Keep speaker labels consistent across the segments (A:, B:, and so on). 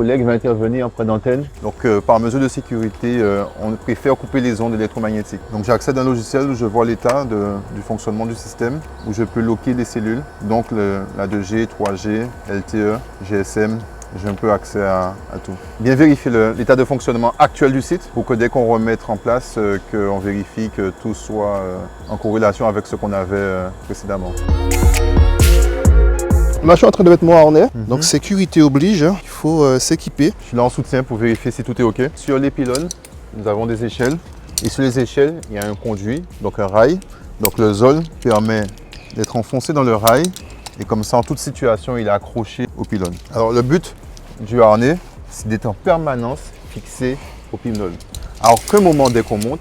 A: collègue va intervenir auprès d'antenne. Donc par mesure de sécurité, on préfère couper les ondes électromagnétiques. Donc j'accède à un logiciel où je vois l'état du fonctionnement du système, où je peux loquer des cellules, donc la 2G, 3G, LTE, GSM. J'ai un peu accès à tout. Bien vérifier l'état de fonctionnement actuel du site pour que dès qu'on remette en place, qu'on vérifie que tout soit en corrélation avec ce qu'on avait précédemment.
B: Là, je suis en train de mettre mon harnais, donc sécurité oblige, hein. Il faut s'équiper.
A: Je suis là en soutien pour vérifier si tout est OK. Sur les pylônes, nous avons des échelles. Et sur les échelles, il y a un conduit, donc un rail. Donc le zol permet d'être enfoncé dans le rail. Et comme ça, en toute situation, il est accroché au pylône. Alors le but du harnais, c'est d'être en permanence fixé au pylône. Alors qu'un moment, dès qu'on monte,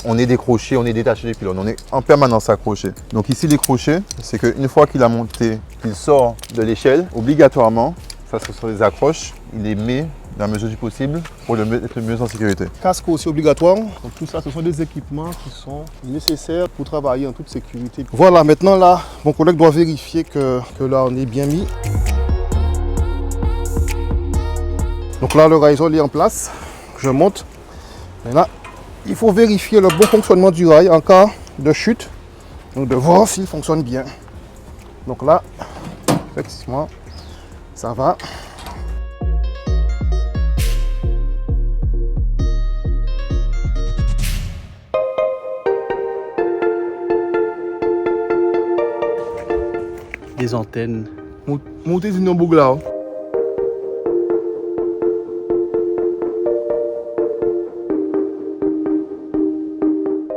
A: on est décroché, on est détaché du pylône, on est en permanence accroché. Donc ici, les crochets, c'est qu'une fois qu'il a monté, qu'il sort de l'échelle, obligatoirement, ça ce sont les accroches, il les met dans la mesure du possible pour être le mieux en sécurité.
B: Casque aussi obligatoire. Donc tout ça, ce sont des équipements qui sont nécessaires pour travailler en toute sécurité. Voilà, maintenant là, mon collègue doit vérifier que là, on est bien mis. Donc là, le rail est en place. Je monte. Et là, il faut vérifier le bon fonctionnement du rail en cas de chute. Donc de voir s'il fonctionne bien. Donc là, effectivement, ça va.
C: Des antennes.
B: Montez une boucle là.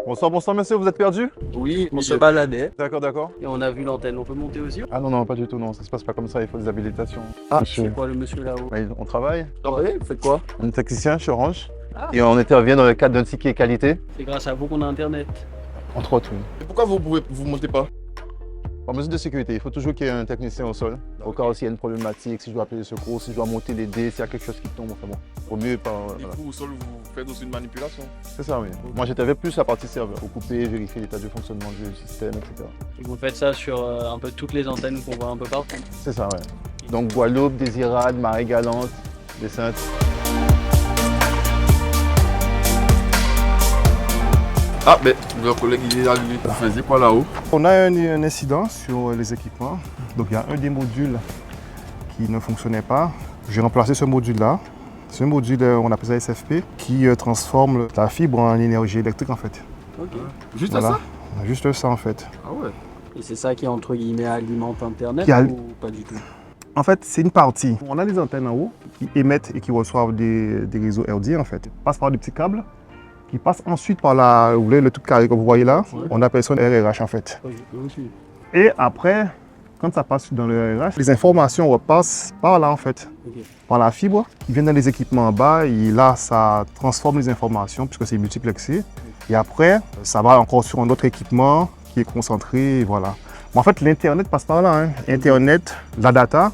A: Bonsoir monsieur, vous êtes perdu?
C: Oui, on se baladait
A: D'accord.
C: et on a vu l'antenne. On peut monter aussi?
A: Ah non, pas du tout, non, ça se passe pas comme ça, il faut des habilitations.
C: Ah, c'est quoi le monsieur là-haut?
A: On travaille,
C: Travaillez, vous faites quoi?
A: on est technicien chez Orange
C: Ah.
A: et on intervient dans le cadre d'un ticket qualité.
C: C'est grâce à vous qu'on a internet.
A: Entre autres, oui.
B: Et pourquoi vous montez pas?
A: En mesure de sécurité, il faut toujours qu'il y ait un technicien au sol. Au cas où il y a une problématique, si je dois appeler le secours, si je dois monter les dés, s'il y a quelque chose qui tombe, enfin bon. Au mieux,
B: Et vous, au sol, vous faites aussi une manipulation?
A: C'est ça, oui. Moi, j'interviens plus la partie serveur, pour couper, vérifier l'état de fonctionnement du système, etc.
C: Et vous faites ça sur un peu toutes les antennes qu'on voit un peu partout.
A: C'est ça, ouais. Donc Guadeloupe, Désirade, Marie-Galante, des Saintes.
D: Ah, mais le collègue il est arrivé. Vous faisiez quoi là-haut?
B: On a un incident sur les équipements. Donc il y a un des modules qui ne fonctionnait pas. J'ai remplacé ce module-là. C'est un module, on appelle ça SFP, qui transforme la fibre en énergie électrique en fait.
C: Ok.
D: Juste
B: Voilà.
D: à ça?
B: Juste ça en fait.
D: Ah ouais.
C: Et c'est ça qui entre guillemets alimente internet
B: Qui a-
C: ou pas du tout?
B: En fait, c'est une partie. On a des antennes en haut qui émettent et qui reçoivent des réseaux RD en fait. Ils passent par des petits câbles qui passent ensuite par vous voyez le truc carré que vous voyez là, on appelle ça un RRH en fait. Et après, quand ça passe dans le RRH, les informations repassent par là en fait,
C: Ok.
B: par la fibre qui vient dans les équipements en bas et là ça transforme les informations puisque c'est multiplexé. Et après, ça va encore sur un autre équipement qui est concentré, et voilà. Mais en fait, l'internet passe par là. Hein. Internet, la data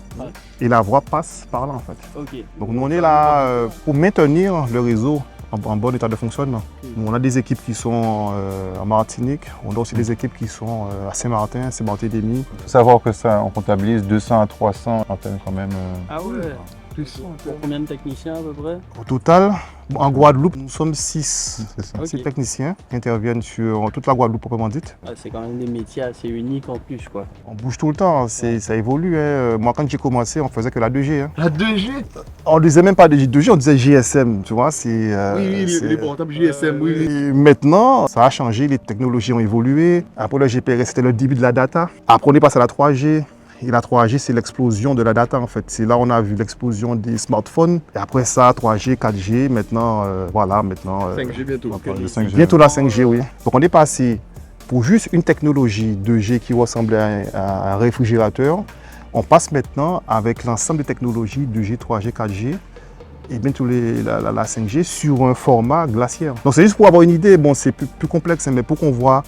B: et la voix passent par là en fait.
C: Ok.
B: Donc nous on est là pour maintenir le réseau en bon état de fonctionnement. On a des équipes qui sont en Martinique, on a aussi des équipes qui sont à Saint-Martin, Saint-Barthélemy.
A: Il faut savoir que ça, on comptabilise 200 à 300 antennes quand même.
C: Ah ouais. Pour combien de techniciens à peu près?
B: Au total, en Guadeloupe, nous sommes 6.
A: C'est ça.
C: Ok.
B: 6 techniciens qui interviennent sur toute la Guadeloupe proprement dite.
C: Ah, c'est quand même des métiers assez uniques en plus quoi.
B: On bouge tout le temps, ça évolue. Hein. Moi quand j'ai commencé, on faisait que la 2G. Hein.
D: La 2G?
B: On ne disait même pas 2G, on disait GSM, tu vois.
D: Oui, les portables GSM, oui.
B: Et maintenant, ça a changé, les technologies ont évolué. Après le GPRS, c'était le début de la data. Après, on est passé à la 3G. Et la 3G, c'est l'explosion de la data en fait. C'est là où on a vu l'explosion des smartphones. Et après ça, 3G, 4G, maintenant, voilà, maintenant.
D: 5G bientôt.
A: On parle de 5G.
B: Bientôt la 5G, oui. Donc on est passé pour juste une technologie 2G qui ressemblait à un réfrigérateur. On passe maintenant avec l'ensemble des technologies 2G, 3G, 4G et bientôt la 5G sur un format glaciaire. Donc c'est juste pour avoir une idée, bon c'est plus complexe, mais pour qu'on voit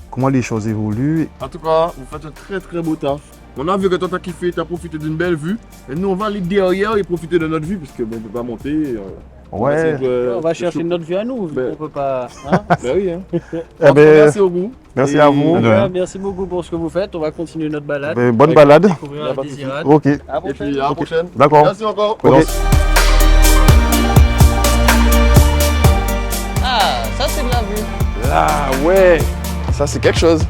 B: comment les choses évoluent.
D: En tout cas, vous faites un très beau taf. On a vu que toi t'as kiffé, t'as profité d'une belle vue. Et nous on va aller derrière et profiter de notre vue parce que bon, on peut pas monter.
B: Ouais.
C: On va chercher notre vue à nous, vu qu'on peut pas. Hein?
D: Ben oui, hein.
B: Eh ben,
D: Merci beaucoup.
B: merci
D: Et-
B: à vous.
C: Ouais, merci beaucoup pour ce que vous faites. On va continuer notre balade.
B: Bonne balade.
C: Découvrir la Désirade.
B: Ok,
C: À la
D: Et
C: prochaine.
D: puis à la prochaine.
B: d'accord.
D: Merci encore.
B: Ok.
E: Ça, c'est de la vue.
D: Là, ouais. Ça, c'est quelque chose.